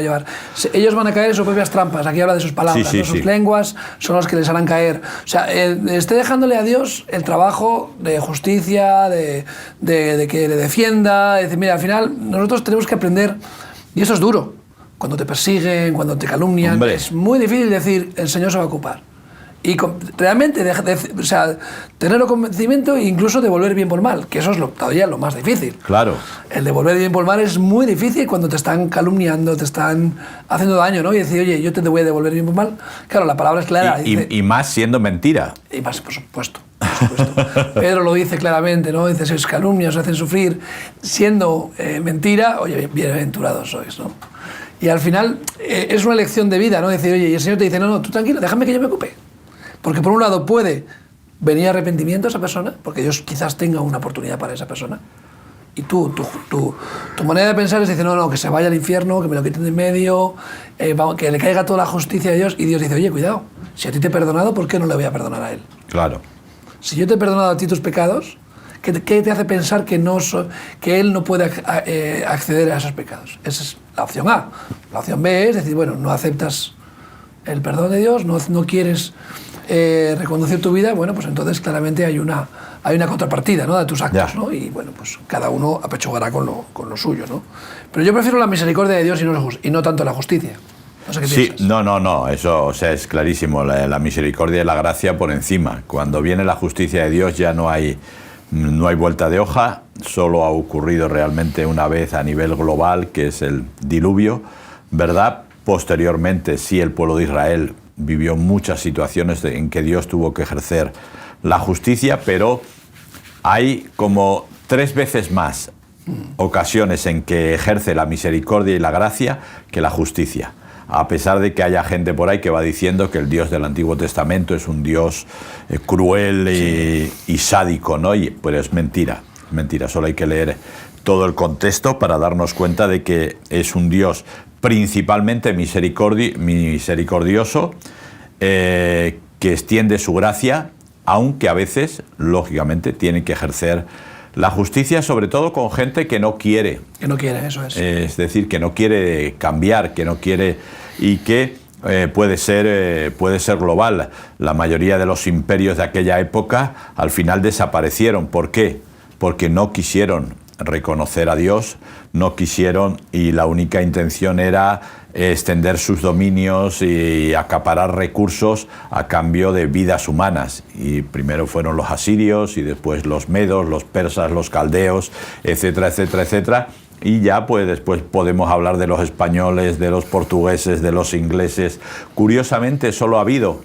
llevar. Ellos van a caer en sus propias trampas. Aquí habla de sus palabras, sí, ¿no? Sus lenguas son los que les harán caer. O sea, esté dejándole a Dios el trabajo de justicia, de que le defienda. Dice, mira, al final nosotros tenemos que aprender, y eso es duro, cuando te persiguen, cuando te calumnian. Hombre. Es muy difícil decir, el Señor se va a ocupar. Y realmente tenerlo convencimiento e incluso devolver bien por mal, que eso es todavía lo más difícil. Claro. El devolver bien por mal es muy difícil cuando te están calumniando, te están haciendo daño, ¿no? Y decir, oye, yo te voy a devolver bien por mal. Claro, la palabra es clara. Y más siendo mentira. Y más, por supuesto. Pedro lo dice claramente, ¿no? Dice, sois calumnias, os hacen sufrir. Siendo mentira, oye, bienaventurados sois, ¿no? Y al final es una lección de vida, ¿no? Decir, oye, y el Señor te dice, no, tú tranquilo, déjame que yo me ocupe. Porque por un lado puede venir arrepentimiento a esa persona, porque Dios quizás tenga una oportunidad para esa persona, y tu manera de pensar es decir, no, que se vaya al infierno, que me lo quiten de en medio, que le caiga toda la justicia de Dios, y Dios dice, oye, cuidado, si a ti te he perdonado, ¿por qué no le voy a perdonar a él? Claro. Si yo te he perdonado a ti tus pecados, ¿qué te hace pensar que él no puede acceder a esos pecados? Esa es la opción A. La opción B es decir, bueno, no aceptas el perdón de Dios, no quieres reconducir tu vida, bueno, pues entonces claramente hay una contrapartida, ¿no?, de tus actos, ¿no? Y bueno, pues cada uno apechugará con lo suyo, ¿no? Pero yo prefiero la misericordia de Dios y no tanto la justicia. No sé qué piensas. No, eso, o sea, es clarísimo, la misericordia y la gracia por encima. Cuando viene la justicia de Dios ya no hay vuelta de hoja, solo ha ocurrido realmente una vez a nivel global, que es el diluvio, ¿verdad? Posteriormente, sí, el pueblo de Israel vivió muchas situaciones en que Dios tuvo que ejercer la justicia, pero hay como 3 veces más ocasiones en que ejerce la misericordia y la gracia que la justicia. A pesar de que haya gente por ahí que va diciendo que el Dios del Antiguo Testamento es un Dios cruel y sádico, ¿no? Pero es mentira, solo hay que leer todo el contexto para darnos cuenta de que es un Dios principalmente misericordioso, que extiende su gracia, aunque a veces, lógicamente, tiene que ejercer la justicia, sobre todo con gente que no quiere. Que no quiere, eso es. Es decir, que no quiere cambiar, que no quiere, y que puede ser global. La mayoría de los imperios de aquella época al final desaparecieron. ¿Por qué? Porque no quisieron reconocer a Dios, no quisieron, y la única intención era extender sus dominios y acaparar recursos a cambio de vidas humanas. Y primero fueron los asirios y después los medos, los persas, los caldeos, etcétera, etcétera, etcétera. Y ya pues después podemos hablar de los españoles, de los portugueses, de los ingleses. Curiosamente solo ha habido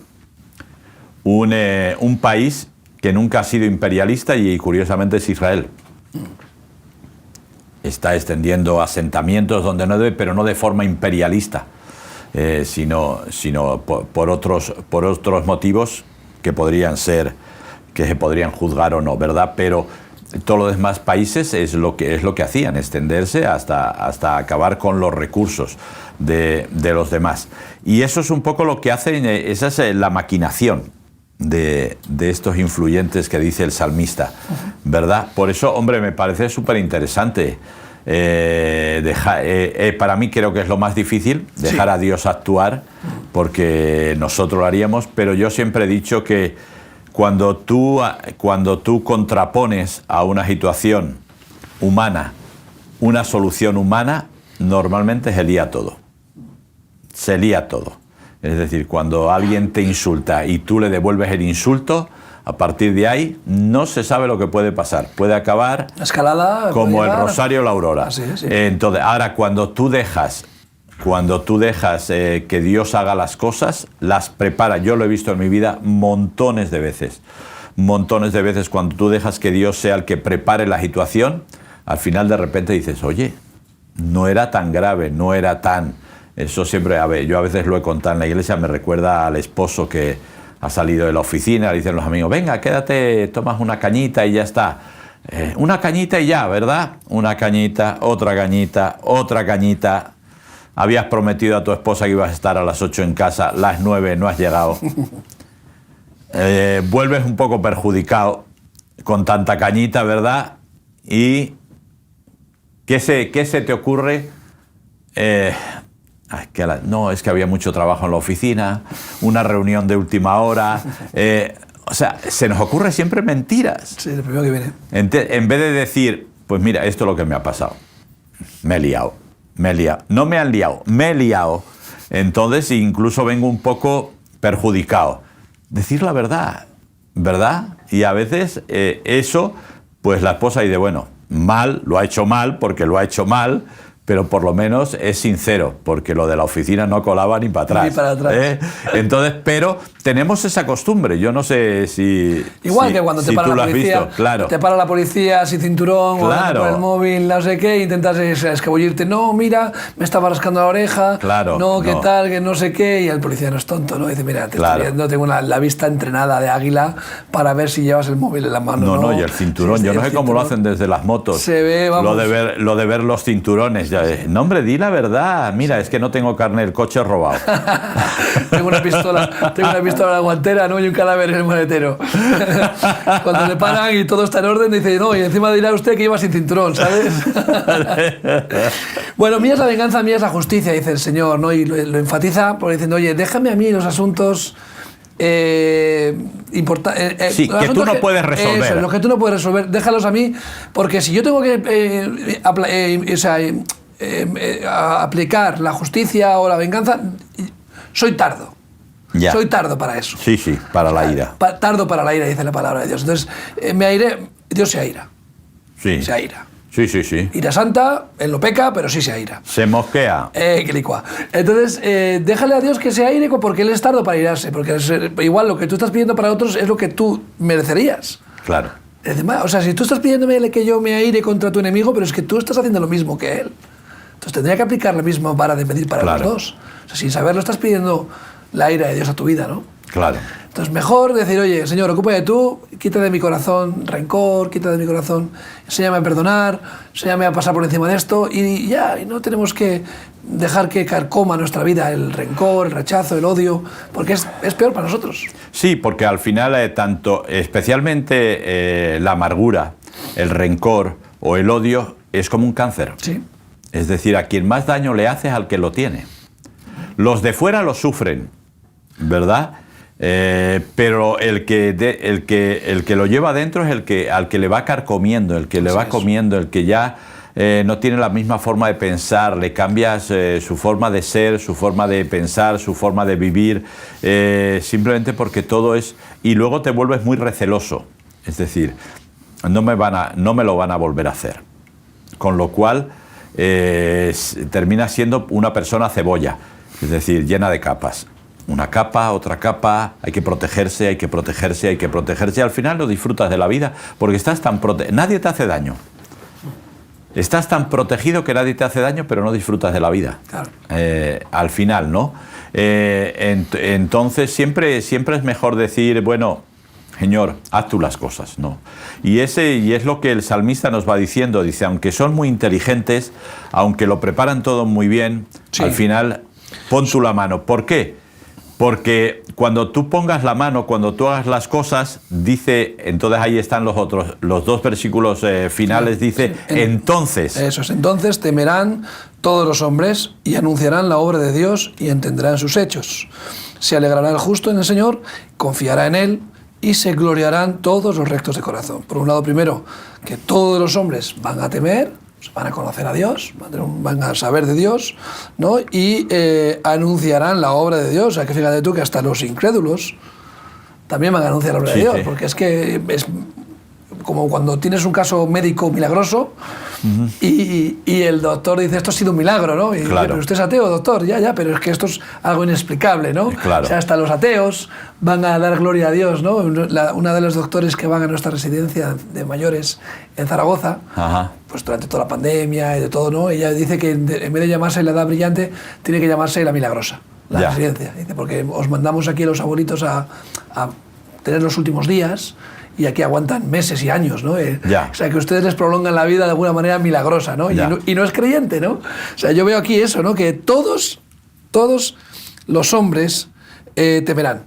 un país que nunca ha sido imperialista, y curiosamente es Israel. Está extendiendo asentamientos donde no debe, pero no de forma imperialista, sino por otros motivos que se podrían juzgar o no, ¿verdad? Pero todos los demás países es lo que hacían, extenderse hasta acabar con los recursos de los demás. Y eso es un poco lo que hacen, esa es la maquinación de estos influyentes que dice el salmista, ¿verdad? Por eso, hombre, me parece súper interesante. Para mí creo que es lo más difícil, dejar a Dios actuar, porque nosotros lo haríamos, pero yo siempre he dicho que cuando tú contrapones a una situación humana una solución humana, normalmente se lía todo. Se lía todo. Es decir, cuando alguien te insulta y tú le devuelves el insulto, a partir de ahí no se sabe lo que puede pasar. Puede acabar escalada, como el Rosario o la Aurora. Sí. Entonces, ahora cuando tú dejas que Dios haga las cosas, las prepara. Yo lo he visto en mi vida montones de veces. Montones de veces cuando tú dejas que Dios sea el que prepare la situación, al final de repente dices, oye, no era tan grave, no era tan... Eso siempre, yo a veces lo he contado en la iglesia, me recuerda al esposo que ha salido de la oficina, le dicen los amigos, venga, quédate, tomas una cañita y ya está. Una cañita y ya, ¿verdad? Una cañita, otra cañita, otra cañita. Habías prometido a tu esposa que ibas a estar a las 8 en casa, las 9 no has llegado. Vuelves un poco perjudicado con tanta cañita, ¿verdad? ¿Y qué se te ocurre? No, es que había mucho trabajo en la oficina, una reunión de última hora. O sea, se nos ocurre siempre mentiras. Sí, lo primero que viene. En vez de decir, pues mira, esto es lo que me ha pasado. Me he liado. No me han liado, me he liado. Entonces incluso vengo un poco perjudicado. Decir la verdad, ¿verdad? Y a veces eso, pues la esposa dice, bueno, mal, lo ha hecho mal porque lo ha hecho mal, pero por lo menos es sincero, porque lo de la oficina no colaba ni para atrás. Ni para atrás. Entonces, pero tenemos esa costumbre, yo no sé si... Igual que cuando te para la policía, visto, claro. Te para la policía sin cinturón, claro. o con el móvil, no sé qué, intentas escabullirte, no, mira, me estaba rascando la oreja, claro, no, qué tal, que no sé qué, y el policía no es tonto, ¿no? Dice, mira, te estoy viendo, tengo la vista entrenada de águila para ver si llevas el móvil en la mano. No, y el cinturón, yo no sé cómo lo hacen desde las motos. Se ve, vamos. Lo de ver los cinturones, no, hombre, di la verdad, mira, es que no tengo carnet, el coche es robado. tengo una pistola en la guantera, ¿no? Y un cadáver en el maletero. Cuando le paran y todo está en orden, dice, no, y encima dirá usted que lleva sin cinturón, ¿sabes? Bueno, mía es la venganza, mía es la justicia, dice el Señor, ¿no? Y lo enfatiza por diciendo, oye, déjame a mí los asuntos... sí, que tú no puedes resolver. Eso, lo que tú no puedes resolver, déjalos a mí, porque si yo tengo que aplicar la justicia o la venganza, soy tardo. Ya. Soy tardo para eso. Sí, para la ira. Tardo para la ira, dice la palabra de Dios. Entonces, me airé, Dios se aira. Sí. Se aira. Sí. Ira santa, él no peca, pero sí se aira. Se mosquea. Que licua. Entonces, déjale a Dios que se aire porque él es tardo para irarse. Porque igual lo que tú estás pidiendo para otros es lo que tú merecerías. Claro. O sea, si tú estás pidiéndome que yo me aire contra tu enemigo, pero es que tú estás haciendo lo mismo que él. Entonces tendría que aplicar la misma vara de medir para los dos. O sea, sin saberlo estás pidiendo la ira de Dios a tu vida, ¿no? Claro. Entonces, mejor decir, oye, Señor, ocúpate tú, quita de mi corazón rencor, quita de mi corazón, enséñame a perdonar, enséñame a pasar por encima de esto y ya, y no tenemos que dejar que carcoma nuestra vida el rencor, el rechazo, el odio, porque es peor para nosotros. Sí, porque al final, especialmente la amargura, el rencor o el odio, es como un cáncer. Sí. Es decir, a quien más daño le hace es al que lo tiene. Los de fuera lo sufren, ¿verdad? Pero el que lo lleva adentro es al que le va carcomiendo, el que le va comiendo, el que ya no tiene la misma forma de pensar, le cambias su forma de ser, su forma de pensar, su forma de vivir, simplemente porque todo es... Y luego te vuelves muy receloso, es decir, no me lo van a volver a hacer. Con lo cual termina siendo una persona cebolla, es decir, llena de capas. Una capa, otra capa, hay que protegerse, hay que protegerse, hay que protegerse. Y al final no disfrutas de la vida porque estás tan protegido. Nadie te hace daño. Estás tan protegido que nadie te hace daño, pero no disfrutas de la vida. Claro. Al final, ¿no? Entonces siempre es mejor decir, bueno, Señor, haz tú las cosas, ¿no? Y es lo que el salmista nos va diciendo. Dice, aunque son muy inteligentes, aunque lo preparan todo muy bien, sí, al final pon tú la mano. ¿Por qué? Porque cuando tú pongas la mano, cuando tú hagas las cosas, dice, entonces ahí están los dos versículos finales, dice, entonces. Eso es, entonces temerán todos los hombres y anunciarán la obra de Dios y entenderán sus hechos. Se alegrará el justo en el Señor, confiará en Él y se gloriarán todos los rectos de corazón. Por un lado, primero, que todos los hombres van a temer, van a conocer a Dios, van a saber de Dios, ¿no? Y anunciarán la obra de Dios. O sea, que fíjate tú que hasta los incrédulos también van a anunciar la obra de Dios, porque es que es como cuando tienes un caso médico milagroso y el doctor dice, esto ha sido un milagro, ¿no? Y claro. Pero usted es ateo, doctor, ya, pero es que esto es algo inexplicable, ¿no? Claro. O sea, hasta los ateos van a dar gloria a Dios, ¿no? Una de los doctores que van a nuestra residencia de mayores en Zaragoza, ajá, pues durante toda la pandemia y de todo, ¿no? Ella dice que en vez de llamarse la edad brillante, tiene que llamarse la milagrosa, la residencia. Dice, porque os mandamos aquí a los abuelitos a tener los últimos días y aquí aguantan meses y años, ¿no? O sea, que ustedes les prolongan la vida de alguna manera milagrosa, ¿no? Y no es creyente, ¿no? O sea, yo veo aquí eso, ¿no? Que todos los hombres temerán.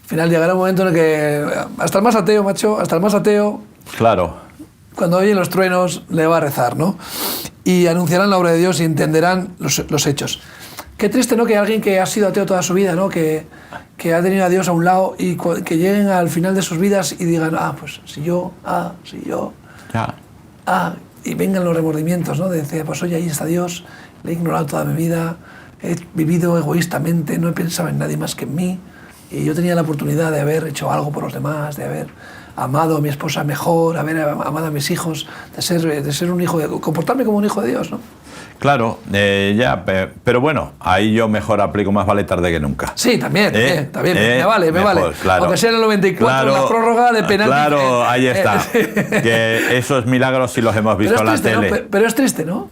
Al final llegará un momento en el que hasta el más ateo, macho, hasta el más ateo... Claro. Cuando oyen los truenos le va a rezar, ¿no? Y anunciarán la obra de Dios y entenderán los hechos. Qué triste, ¿no? Que alguien que ha sido ateo toda su vida, ¿no? Que ha tenido a Dios a un lado y que lleguen al final de sus vidas y digan, pues si yo, y vengan los remordimientos, ¿no? De decir, pues oye, ahí está Dios, le he ignorado toda mi vida, he vivido egoístamente, no he pensado en nadie más que en mí, y yo tenía la oportunidad de haber hecho algo por los demás, de haber amado a mi esposa mejor, haber amado a mis hijos, de ser un hijo, de comportarme como un hijo de Dios, ¿no? Claro, pero bueno, ahí yo mejor aplico más vale tarde que nunca. Sí, también, me vale. Claro, aunque sea en el 94, la prórroga de penalti. Claro, ahí está. Que esos milagros sí los hemos visto en la tele. ¿No? Pero es triste, ¿no?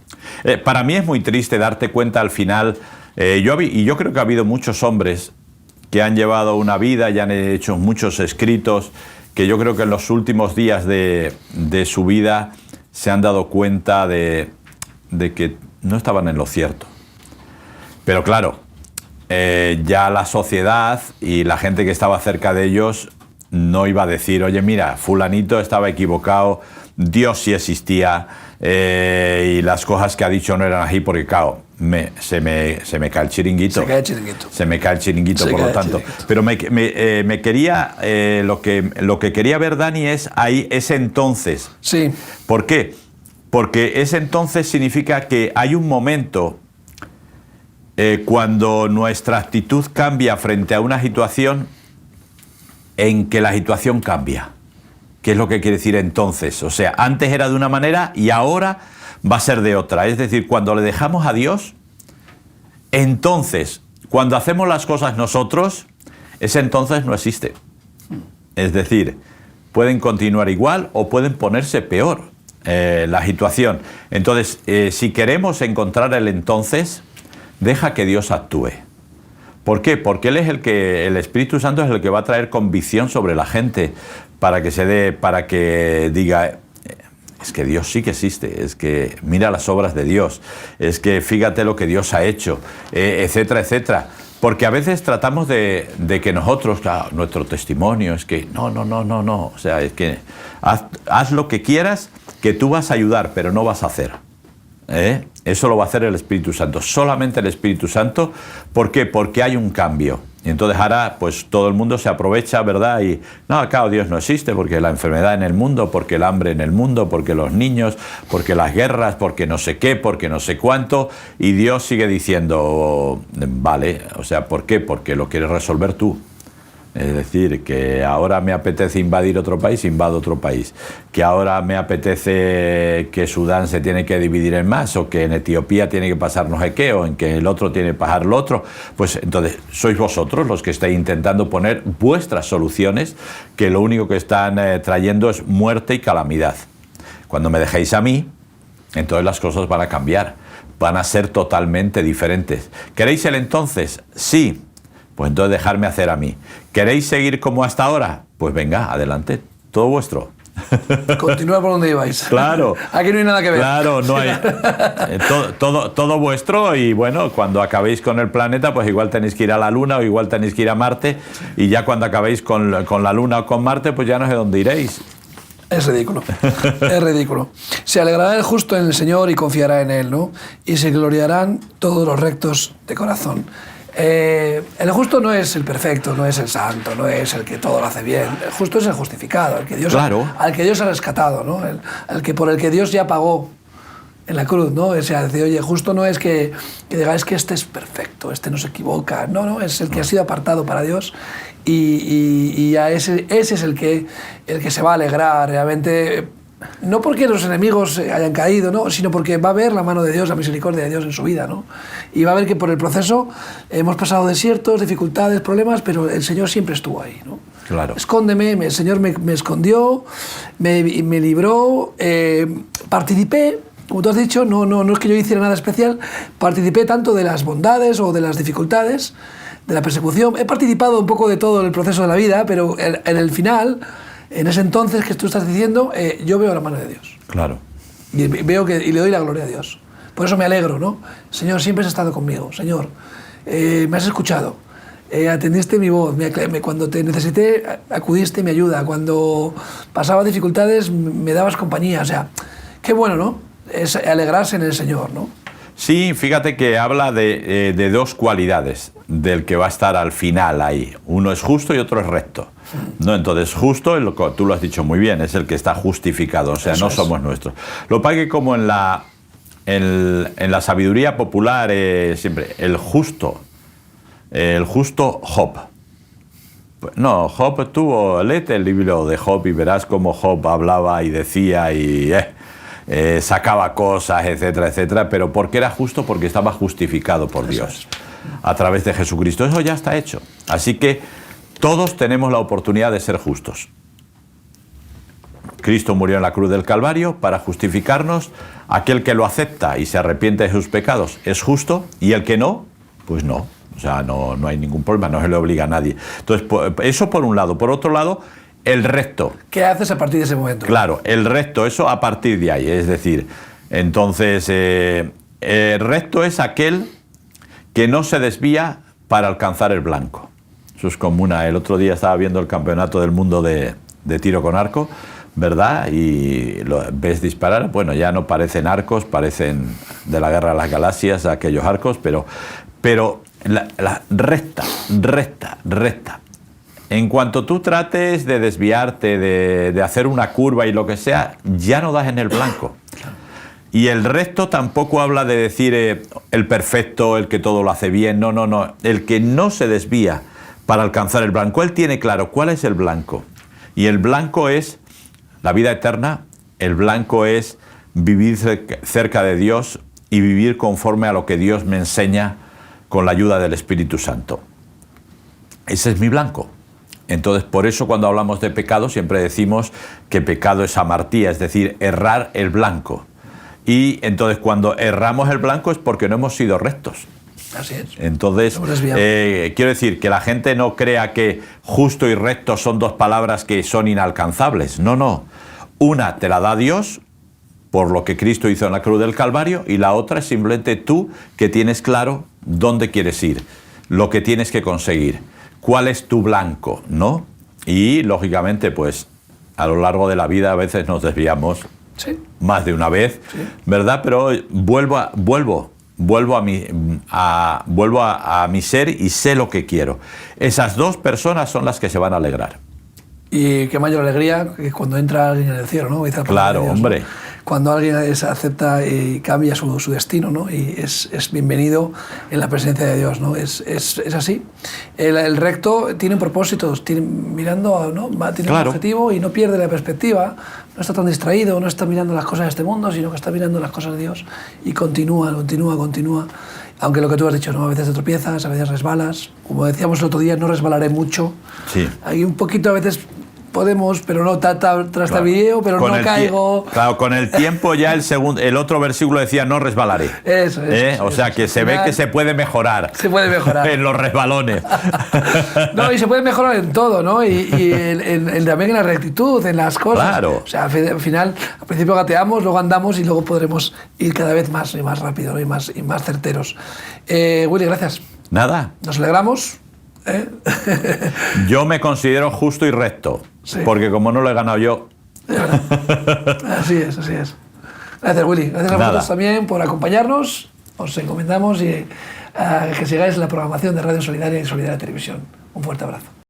Para mí es muy triste darte cuenta al final. Yo creo que ha habido muchos hombres que han llevado una vida y han hecho muchos escritos que yo creo que en los últimos días de su vida se han dado cuenta de que no estaban en lo cierto. Pero claro, ya la sociedad y la gente que estaba cerca de ellos no iba a decir, oye, mira, fulanito estaba equivocado, Dios sí existía y las cosas que ha dicho no eran así, porque claro, se me cae el chiringuito. Se me cae el chiringuito, por lo tanto. Pero me quería, lo que quería ver, Dani, es ahí ese entonces. Sí. ¿Por qué? Porque ese entonces significa que hay un momento cuando nuestra actitud cambia frente a una situación en que la situación cambia. ¿Qué es lo que quiere decir entonces? O sea, antes era de una manera y ahora va a ser de otra. Es decir, cuando le dejamos a Dios, entonces, cuando hacemos las cosas nosotros, ese entonces no existe. Es decir, pueden continuar igual o pueden ponerse peor. La situación. Entonces, si queremos encontrar el entonces, deja que Dios actúe. ¿Por qué? Porque el Espíritu Santo es el que va a traer convicción sobre la gente para que diga, es que Dios sí que existe, es que mira las obras de Dios, es que fíjate lo que Dios ha hecho, etcétera, etcétera. Porque a veces tratamos de que nosotros, nuestro testimonio, es que no, o sea, es que haz lo que quieras, que tú vas a ayudar, pero no vas a hacer. Eso lo va a hacer el Espíritu Santo, solamente el Espíritu Santo. ¿Por qué? Porque hay un cambio. Y entonces ahora pues todo el mundo se aprovecha, ¿verdad? Y no, claro, Dios no existe porque la enfermedad en el mundo, porque el hambre en el mundo, porque los niños, porque las guerras, porque no sé qué, porque no sé cuánto. Y Dios sigue diciendo, vale, o sea, ¿por qué? Porque lo quieres resolver tú. Es decir, que ahora me apetece invadir otro país, invado otro país. Que ahora me apetece que Sudán se tiene que dividir en más, o que en Etiopía tiene que pasar no sé qué, o en que el otro tiene que pasar lo otro. Pues entonces sois vosotros los que estáis intentando poner vuestras soluciones, que lo único que están trayendo es muerte y calamidad. Cuando me dejéis a mí, entonces las cosas van a cambiar, van a ser totalmente diferentes. ¿Queréis el entonces? Sí. Pues entonces dejarme hacer a mí. ¿Queréis seguir como hasta ahora? Pues venga, adelante, todo vuestro. Continúa por donde ibais. Claro. Aquí no hay nada que ver. Claro, no hay. Todo vuestro, y bueno, cuando acabéis con el planeta, pues igual tenéis que ir a la Luna o igual tenéis que ir a Marte, y ya cuando acabéis con la Luna o con Marte, pues ya no sé dónde iréis. Es ridículo, es ridículo. Se alegrará el justo en el Señor y confiará en Él, ¿no? Y se gloriarán todos los rectos de corazón. El justo no es el perfecto, no es el santo, no es el que todo lo hace bien. El justo es el justificado, el que Dios, claro, al que Dios ha rescatado, ¿no? Por el que Dios ya pagó en la cruz, ¿no? O sea, decir, oye, justo no es que digáis que este es perfecto, este no se equivoca. No, es el que ha sido apartado para Dios, y a ese es el que se va a alegrar realmente. No porque los enemigos hayan caído, ¿no? Sino porque va a ver la mano de Dios, la misericordia de Dios en su vida, ¿no? Y va a ver que por el proceso hemos pasado desiertos, dificultades, problemas, pero el Señor siempre estuvo ahí, ¿no? Claro. Escóndeme, el Señor me escondió, me libró, participé, como tú has dicho, no es que yo hiciera nada especial, participé tanto de las bondades o de las dificultades, de la persecución, he participado un poco de todo el proceso de la vida, pero en el final, en ese entonces que tú estás diciendo, yo veo la mano de Dios. Claro. Y le doy la gloria a Dios. Por eso me alegro, ¿no? Señor, siempre has estado conmigo. Señor, me has escuchado. Atendiste mi voz. Cuando te necesité, acudiste mi ayuda. Cuando pasaba dificultades, me dabas compañía. O sea, qué bueno, ¿no? Es alegrarse en el Señor, ¿no? Sí, fíjate que habla de dos cualidades del que va a estar al final ahí. Uno es justo y otro es recto, ¿no? Entonces, justo, tú lo has dicho muy bien, es el que está justificado, o sea, eso no somos nuestros. Lo que pasa es que como en la sabiduría popular, siempre, el justo Job. No, Job léete el libro de Job y verás cómo Job hablaba y decía y... sacaba cosas, etcétera, etcétera, pero porque era justo, porque estaba justificado por Dios a través de Jesucristo. Eso ya está hecho. Así que todos tenemos la oportunidad de ser justos. Cristo murió en la cruz del Calvario para justificarnos. Aquel que lo acepta y se arrepiente de sus pecados es justo, y el que no, pues no. O sea, no hay ningún problema, no se le obliga a nadie. Entonces, eso por un lado. Por otro lado, el recto. ¿Qué haces a partir de ese momento? Claro, el recto, eso a partir de ahí. Es decir, entonces, el recto es aquel que no se desvía para alcanzar el blanco. Eso es como el otro día estaba viendo el campeonato del mundo de tiro con arco, ¿verdad? Y lo ves disparar, bueno, ya no parecen arcos, parecen de la Guerra de las Galaxias aquellos arcos, pero la recta. En cuanto tú trates de desviarte, de hacer una curva y lo que sea, ya no das en el blanco. Y el recto tampoco habla de decir el perfecto, el que todo lo hace bien, no. El que no se desvía para alcanzar el blanco. Él tiene claro cuál es el blanco. Y el blanco es la vida eterna, el blanco es vivir cerca de Dios y vivir conforme a lo que Dios me enseña con la ayuda del Espíritu Santo. Ese es mi blanco. Entonces, por eso cuando hablamos de pecado siempre decimos que pecado es amartía, es decir, errar el blanco. Y entonces cuando erramos el blanco es porque no hemos sido rectos. Así es. Entonces, quiero decir, que la gente no crea que justo y recto son dos palabras que son inalcanzables. No, no. Una te la da Dios por lo que Cristo hizo en la cruz del Calvario, y la otra es simplemente tú, que tienes claro dónde quieres ir, lo que tienes que conseguir, cuál es tu blanco, ¿no? Y, lógicamente, pues, a lo largo de la vida a veces nos desviamos, sí, más de una vez, sí, ¿verdad? Pero vuelvo a mi ser y sé lo que quiero. Esas dos personas son las que se van a alegrar. Y qué mayor alegría que cuando entra alguien en el cielo, ¿no? Dice claro, Dios, hombre. ¿no? Cuando alguien acepta y cambia su destino, ¿no? Y es bienvenido en la presencia de Dios, ¿no? Es así. El recto tiene un propósito, mirando, ¿no? Tiene un objetivo y no pierde la perspectiva, no está tan distraído, no está mirando las cosas de este mundo, sino que está mirando las cosas de Dios y continúa. Aunque lo que tú has dicho, ¿no? A veces te tropiezas, a veces resbalas. Como decíamos el otro día, no resbalaré mucho. Sí. Hay un poquito a veces... podemos, pero no trastabilleo, pero no caigo. Claro, con el tiempo ya el otro versículo decía no resbalaré. Eso. O sea, que se ve que se puede mejorar. Se puede mejorar. En los resbalones. No, y se puede mejorar en todo, ¿no? Y también en la rectitud, en las cosas. Claro. O sea, al final, al principio gateamos, luego andamos y luego podremos ir cada vez más y más rápido, ¿no? y más certeros. Willy, gracias. Nada. Nos alegramos. Yo me considero justo y recto, sí, porque como no lo he ganado yo... Así es. Gracias, Willy. Gracias a vosotros también por acompañarnos. Os encomendamos y que sigáis la programación de Radio Solidaria y Solidaria Televisión. Un fuerte abrazo.